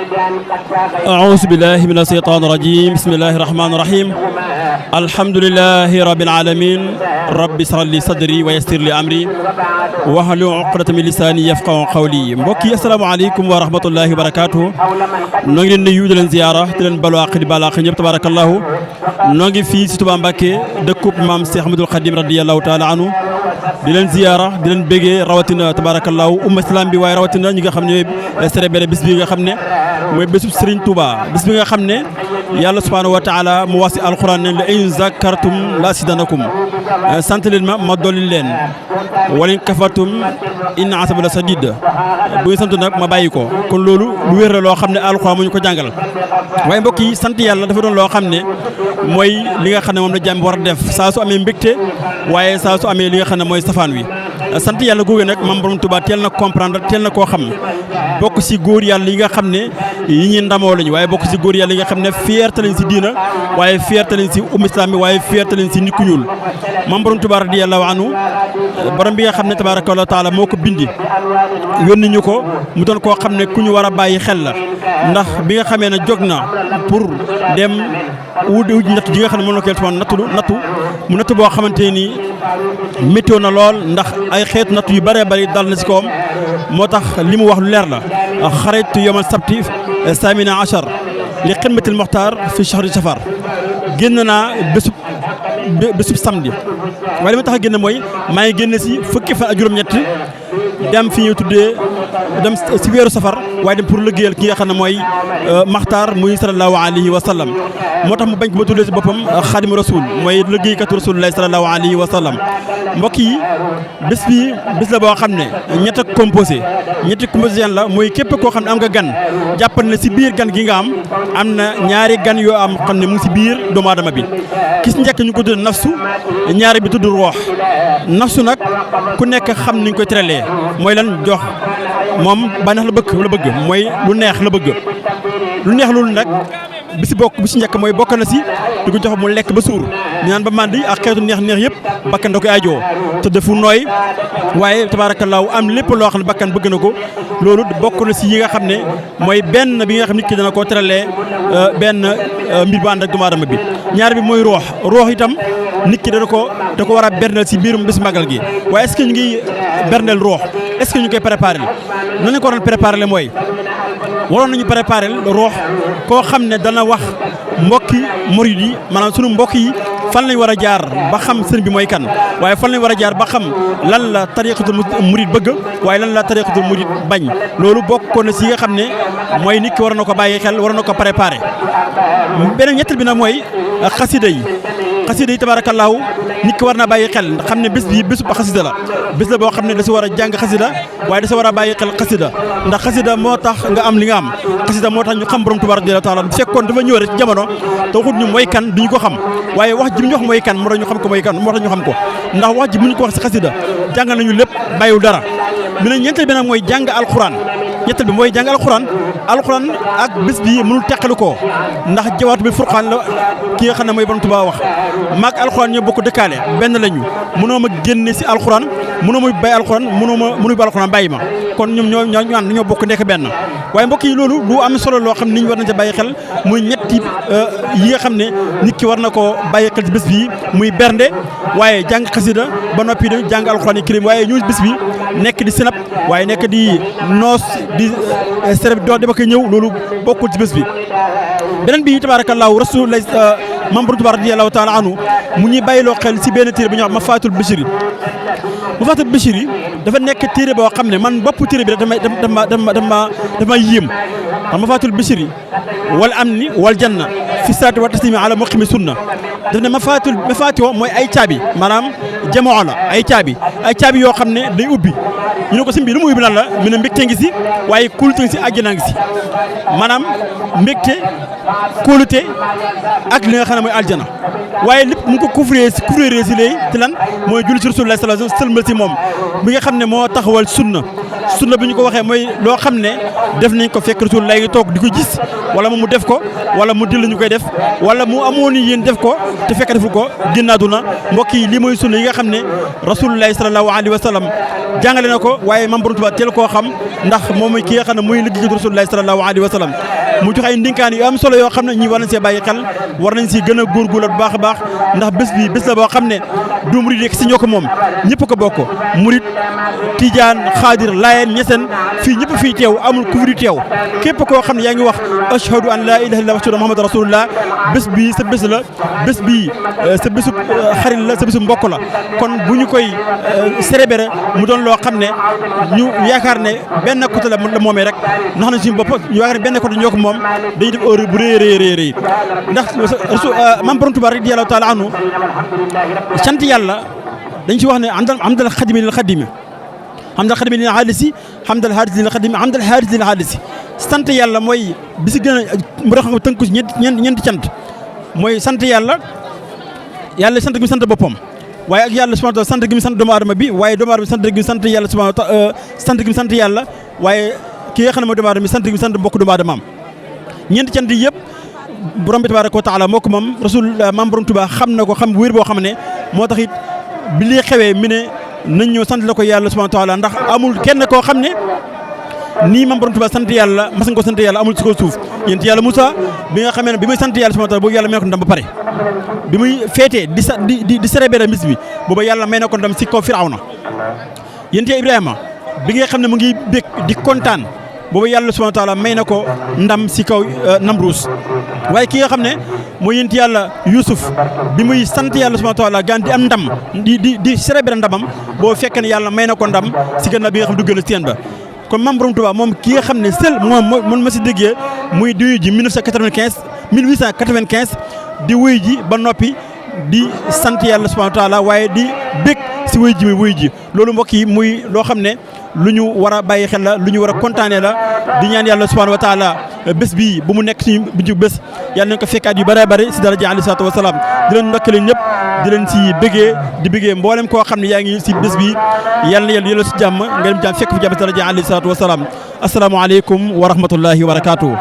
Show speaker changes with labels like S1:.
S1: أعوذ بالله من الشيطان الرجيم بسم الله الرحمن الرحيم الحمد لله رب العالمين رب اشرح لي صدري ويسر لي أمري واحلل عقدة من لساني يفقهوا قولي mbokk yi asalaamaaleykum wa rahmatullahi wa barakaatuhu noo ngi leen nuyu di leen ziyaara di leen balu àq di balu àq ñëpp tabarakallahu noo ngi fii si Touba Mbacké dëkkub maam Cheikh Ahmadoul Khadim radiyallahu taala anhu di leen ziyaara di leen béggee rawatina tabarakallahu umma islam bi waaye rawatina ñi nga xam ne célébrer bis bi nga xam ne mooy bésub Serigne Touba bis bi nga xam ne yàlla subhanahu wa taala mu wax si alquran ne la in zakartum la asidanakum sant leen ma dolli leen wala in kafartum inna asabi la sadid bu ngeen sant nag ma bàyyi ko kon loolu lu wér la loo xam ne alquran mu ñu ko jàngal waaye mbokk yi sant yàlla dafa doon loo xam ne mooy li nga xam ne moom la jàmm war a def saa su amee mbégte waaye saa su amee li nga xam ne mooy safaan wi sant yàlla googu nag maam borom Touba teel na comprendre teel na koo xam bokk si góor yàlla yi nga xam ne yi ñuy ndamoo lañu waaye bokk si góor yàlla yi nga xam ne fierté lañ si diina waaye fierté lañ si islam bi waaye fierté lañ si nit ku ñuul maam borom Touba radiyallahu anhu borom bi nga xam ne tabaraka wa taala moo ko bindi yónni ñu ko mu doon koo xam ne ku ñu war a bàyyi xel la ndax bi nga xamee ne jóg na pour dem wut natt ji nga xam ne moom la koy nattu mu natt boo xamante ni météo na lool ndax ay xeetu natt yu bëree bëri dal na si kawam moo tax li mu wax lu leer la xaraytu yawmal sabti samina achar li xidmatil moxtaar fi shahri safar génn naa bésub samedi waaye li ma tax a génn mooy maa ngi génn si fukki fan ak juróom-ñett dem fi ñuy tuddee dem si weeru safar waaye dem pour liggéeyal ki nga xam ne mooy maxtaar muy sallallahu alayhi wa sallam moo tax mu bañ ko ba tuddee si boppam xaadimu rasul mooy liggéeykatu rasulullahi sallallahu alayhi wa sallam mbokk yi bés la boo xam ne ñett ak ñetti composition la mooy képp koo xam ne am nga gan jàppal ne si biir gan gi nga am na ñaari gan yoo am xam ne mu ngi si biir doomu aadama bi kis njëkk ñu ko tudd nafsu ñaari bi tudd roox nafsu nag ku nekk xam ni ñu koy teralee mooy lan jox moom bànneex la bëgg mooy lu neex la bëgg lu neex loolu nag bi si njëkk mooy bokk na si di ko jox mu lekk ba suur ñu naan ba màndi ak xeetu neex yëpp bakkan da koy ajoo te defu nooy waaye tabaarakallaahu am lépp loo xam ne bakkan bëgg na ko loolu bokk na si yi nga xam ne mooy benn bi nga xam nit ki dana koo teralee benn mbir bu ànd ak doomu aadama bi ñaar bi mooy roox itam nit ki da ko war a berndeel si biirum bis magal gi waaye est-ce que ñu ngi berndeel roox est-ce que ñu koy préparé nañu ko waroon préparé mooy waroon nañu préparé roox koo xam ne dana wax mbokki murid yi maanaam sunu mbokk yi fan lañ war a jaar ba xam sëriñ bi mooy kan waaye fan lañ war a jaar ba xam lan la tariqatul murid bëgg waaye lan la tariqatul murid bañ loolu bokkoon na si nga xam ne mooy nit ki war na ko bàyyi xel war na ko préparé beneen ñettal bi nag mooy xasida yi tabaarakallaahu nit ki war na bàyyi xel xam ne bés bi bésub xasida la bés la boo xam ne da si war a jàng xasida waaye da si war a bàyyi xel xasida ndax xasida moo tax nga am li nga am xasida moo tax ñu xam borom Tuubaa radiyallaahu taala bu fekkoon dafa ñëw rek ci jamono te waxut ñu mooy kan duñu ko xam waaye wax ji mu ñu wax mooy kan moo tax ñu xam ko mooy kan moo tax ñu xam ko ndax wax ji mu ñu ko wax si xasida jàngal nañu lépp bàyyiwul dara mi ne ñeenteel bi nag mooy jàng alxuraan ñetteel bi mooy jàng alxuraan ak bés bi mënul teqalu ko ndax jawaatu bi furqaan la ki nga xam ne mooy borom Tuubaa wax maag alxuraan ñoo bokk dëkkaale benn lañu mënoo ma génne si alxuraan mënoo ma bàyyi alxuraan mënu ba alxuraan bàyyi ma kon ñoom ñoo bokk nekk benn waaye mbokk yi loolu lu am solo loo xam ne nit ñi war nañ ca bàyyi xel muy ñetti yi nga xam ne nit ki war na koo bàyyi xel ci bés bi muy bernde waaye jàng xasida ba noppi de jàng alxuraan yi kirim waaye ñu bés bi nekk di sinap waaye nekk di noos di sereb doon dama koy ñëw loolu bokkul ci bés bi beneen bi tabaarakallaahu rasulullah maam borom Tuubaa radiyallaahu taala anhu mu ñuy bàyyiloo xel si benn téere bu ñuy wax Mafaatul Bichri Mafaatul Bichri dafa nekk téere boo xam ne man bopp téere bi dama yéem xam Mafaatul Bichri wal amni wal janna fi salaati wa taslimi ala muqimi sunna daf ne mafaatihoo mooy ay caabi maanaam jamoo la ay caabi yoo xam ne day ubbi ñu ne ko si mbir lu mu ubbi lan la mu ne mbégte ngi si waaye kóolute ngi si àjjana ngi si maanaam mbégte kóolute ak li nga xam ne mooy aljana waaye lépp mu ngi ko couvrir si léegi te lan mooy julli si Rasulullah sallallahu alayhi wasallam sëlmal si moom bi nga xam ne moo taxawal sunna bi ñu ko waxee mooy loo xam ne def nañ ko fekk Rasulullah ngi toog di ko gis wala mu def ko wala mu dil ñu koy def wala mu amoon yéen def ko te fekk deful ko génn àdduna mbokk yi lii mooy sunna yi nga xam xam ne rasulullahi sallallahu alayhi wa sallam jàngale na ko waaye Maam Borom Tuubaa teel koo xam ndax moom mooy ki nga xam ne muy liggéey rasulullahi sallallahu alayhi wa sallam mu jox ay ndinkaan yu am solo yoo xam ne ñi war nañ see bàyyi xel war nañ si gën a góorgóorlu bu baax a baax ndax bés bi bés la boo xam ne du murid rek si ñoo ko moom ñëpp ko bokk murid tijaan xaadir laayeen ñeseen fii ñëpp fii teew amul ku fi teew képp koo xam ne yaa ngi wax ashhadu an laa ilaaha illallaah wa ashhadu muhammad rasulullah bés bii sa bés la bés bii sa bésu xarit la sa bésu mbokk la kon bu ñu koy célébrer mu doon loo xam ne ñu yaakaar ne benn côté la moomee rek ndax na suñu bopp ñu yaakaar ne benn côté ñoo ko moom dañuy def heure bu rëy ndax Maam Borom Tuubaa radiyallaahu taala anhu sant yàlla dañ ci wax ne hamdal xadimi lil xadimi hamdal xadimi lil xaalisi hamdal xaalisi lil xadimi hamdal xaalisi lil xaalisi sant yàlla mooy bi si gën a mu xam tënku si ñeenti cant mooy sant yàlla sant gi mu sant boppam waaye ak yàlla subhaanahu wa taala sant gi mu sant doomu aadama bi waaye doomu aadama sant gi mu sant yàlla subhaanahu wa taala sant gi mu sant yàlla waaye ki nga xam ne mooy doomu aadama bi sant gi mu sant mbokk doomu aadamaam ñeenti cant yi yëpp borom bi tabaaraka wa taala moo ko moom rasul Maam Borom Tuubaa xam na ko xam wér boo xam ne moo tax it bi lii xewee mi ne nañ ñëw sant la ko yàlla subhaanahu wa taala ndax amul kenn koo xam ne nii Maam Borom Tuubaa sant yàlla mas nga ko sant yàlla amul ci ko suuf yént yàlla Moussa bi nga xamee ne bi muy sant yàlla subhaanahu wa taala boobu yàlla may na ko ndam ba pare bi muy feetee di célébrer bis bi booba yàlla may na ko ndam si kaw Firawna yént Ibrahima bi nga xam ne mu ngi bég di kontaan boobu yàlla subhaanahu wa taala may na ko ndam si kaw Namruus waaye ki nga xam ne mooy yént yàlla Yuusuf bi muy sant yàlla subhaanahu wa taala gaan di am ndam di célébrer ndamam boo fekkee ne yàlla may na ko ndam si gannaaw bi nga xam dugg na seen ba kon Maam Borom Tuubaa moom ki nga xam ne seul moom ma si déggee muy di wuyu ji 1895 di wuyu ji ba noppi di sant yàlla subhaanahu wa taala waaye di bég si wuyu ji muy wuyu ji loolu mbokk yi muy loo xam ne lu ñu war a bàyyi xel la lu ñu war a kontaanee la di ñaan yàlla subhaanahu wa taala bés bii bu mu nekk suñu bu bés yàlla nañ ko fekkaat yu bëree bëri si daraja alayhi salaatu wa salaam di leen ndokkale ñëpp di leen si bëggee mboolem koo xam ne yaa ngi si bés bi yàlla na yàlla si jàmm nga dem jàmm fekk fi jàmm si daraja alayhi salaatu wa salaam asalaamaaleykum wa rahmatullahi wa barakaatuh